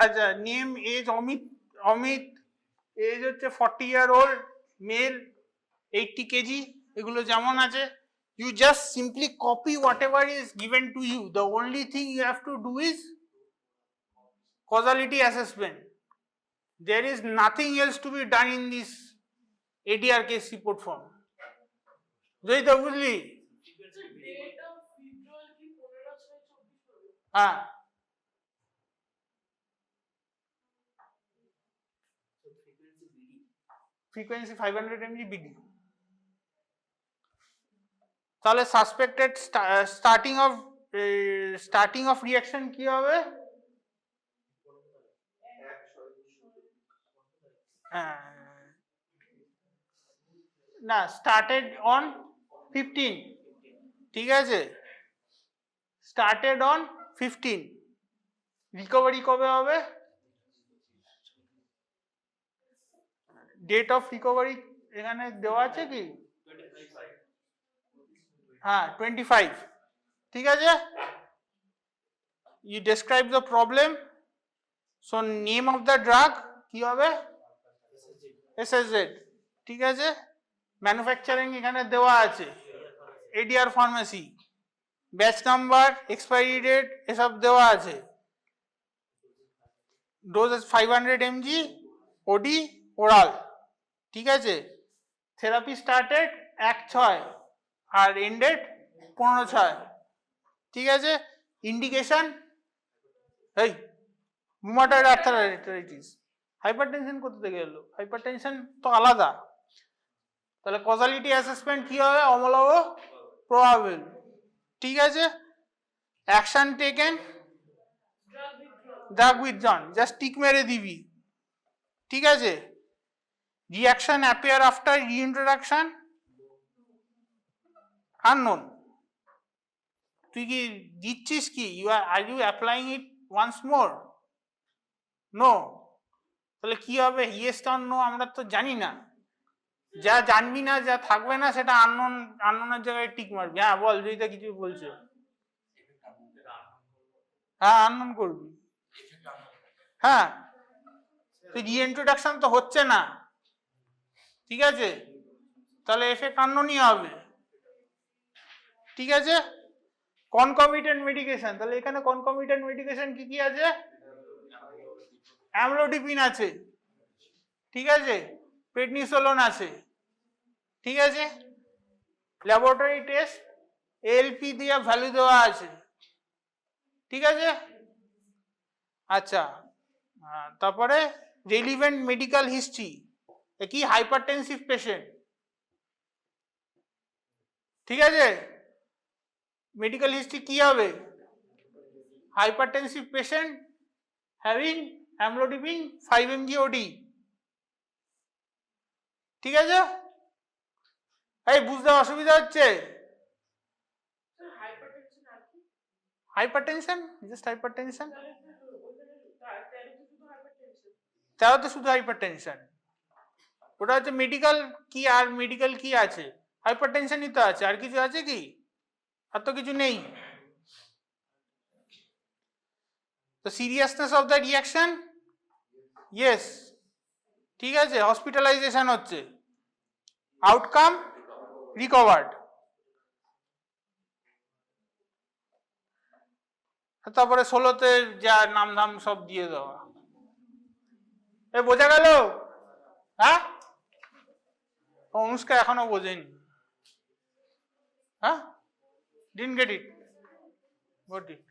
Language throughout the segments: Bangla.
আচ্ছা, নেম এজ অমিত এজ হচ্ছে 40-year-old মেল, 80 কেজি, এগুলো যেমন আছে। You just simply copy whatever is given to you. The only thing you have to do is causality assessment. There is nothing else to be done in this ADR case report form. Joyita বুঝলি? হ্যাঁ, ফ্রিকোয়েন্সি 500 mg BD। তাহলে সাসপেক্টেড স্টার্টিং অফ রিঅ্যাকশন কি হবে? না, স্টার্টেড অন 15, ঠিক আছে, স্টার্টেড অন 15, রিকভারি কবে হবে? ডেট অফ রিকভারি এখানে দেওয়া আছে কি? হ্যাঁ, 25, ঠিক আছে। You describe the problem, so name of the drug কি হবে? SSZ, ঠিক আছে। ম্যানুফ্যাকচারিং এখানে দেওয়া আছে, ADR pharmacy, batch number, expiry date এসব দেওয়া আছে। ডোজ 500 mg OD ওরাল, ঠিক আছে। থেরাপি স্টার্টেড 1/6 আর এন্ডেড 15/6, ঠিক আছে। ইন্ডিকেশন এই রুমাটয়েড আর্থ্রাইটিস। হাইপারটেনশন কোথা থেকে এলো? হাইপারটেনশন তো আলাদা। তাহলে কজালিটি অ্যাসেসমেন্ট কি হবে? অমূলক প্রবাবল, ঠিক আছে। Action taken, drug withdrawn, just tick মেরে দিবি, ঠিক আছে। Reaction appear after reintroduction unknown. তুই কি দিচ্ছিস কি? Are you applying it once more? No. তাহলে কি হবে? ইয়েস অর নো আমরা তো জানি না। যা জানবি না, যা থাকবে না, সেটা আননোনের জায়গায় টিক মারবি। হ্যাঁ বল, জয়িতা কিছু বলছে। হ্যাঁ, আননোন করবি। হ্যাঁ, তুই রিইন্ট্রোডাকশন তো হচ্ছে না, ঠিক আছে, তাহলে এফেক্ট আননোনই হবে, ঠিক আছে। কনকমিটেন্ট মেডিকেশন, তাহলে এখানে কনকমিটেন্ট মেডিকেশন কি কি আছে? অ্যামলোডিপিন আছে, ঠিক আছে, প্রেডনিসোলোন আছে, ঠিক আছে। ল্যাবরেটরি টেস্ট এএলপি দিয়ে ভ্যালু দেওয়া আছে, ঠিক আছে। আচ্ছা, তারপরে রেলিভেন্ট মেডিকেল হিস্ট্রি, কি হাইপারটেনসিভ পেশেন্ট, ঠিক আছে। মেডিকেল হিস্ট্রি কি হবে? Hypertensive patient having amlodipine 5 mg OD, ঠিক আছে। এই বুঝতে অসুবিধা হচ্ছে? হাইপারটেনশন, জাস্ট হাইপারটেনশন, তাহলে শুধু হাইপারটেনশন। ওটা হচ্ছে মেডিকেল কি, আর মেডিকেল কি আছে? হাইপারটেনশনই তো আছে, আর কিছু আছে কি? আর তো কিছু নেই। তো seriousness of the reaction, yes, ঠিক আছে। হসপিটালাইজেশন হচ্ছে, আউটকাম রিকভার্ড। তারপরে 16তে যা নাম ধাম সব দিয়ে দেওয়া। এ বোঝা গেল? হ্যাঁ, অনুষ্কা এখনো বোঝেনি। হ্যাঁ, didn't get it, got it.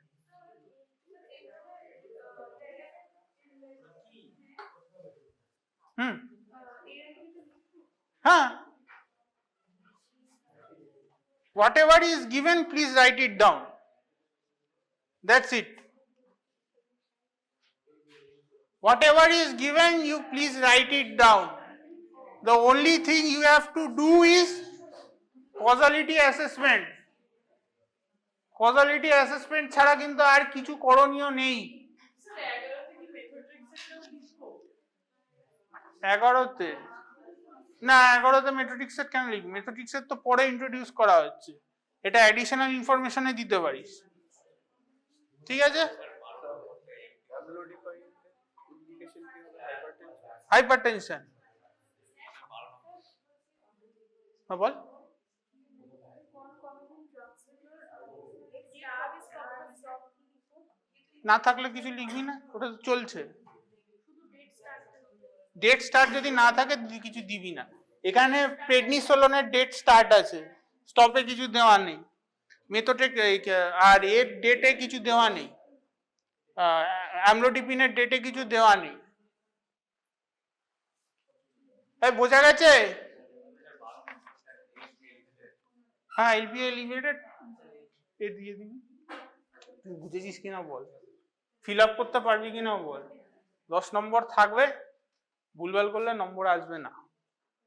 হ্যাঁ, whatever is given, please write it down. That's it. Whatever is given, you please write it down. The only thing you have to do is causality assessment. Causality assessment ছাড়া কিন্তু আর কিছু করণীয় নেই। 11তে না, 11তে মেথোডিক সেট কেন লিখবি? মেথোডিক সেট তো পরে ইন্ট্রোডিউস করা হচ্ছে, এটা অ্যাডিশনাল ইনফরমেশনে দিতে পারিস, ঠিক আছে। হাইপারটেনশন। বল। না থাকলে কিছু লিখবি না, ওটা তো চলছে। ডেট স্টার্ট যদি না থাকে কিছু দিবি না। এখানে প্রেডনিসোলনের ডেট স্টার্ট আছে, স্টপে কিছু দেওয়া নেই, মেথডে আর এর ডেটে কিছু দেওয়া নেই, অ্যামলোডিপিনের ডেটে কিছু দেওয়া নেই। বোঝা গেছে? হ্যাঁ, এলপিএ লিমিটেড এ দিয়ে দিবি। তুই বুঝেছিস কিনা বল, ফিল আপ করতে পারবি কিনা বল। 10 নম্বর থাকবে, ভুলভাল করলে নম্বর আসবে না।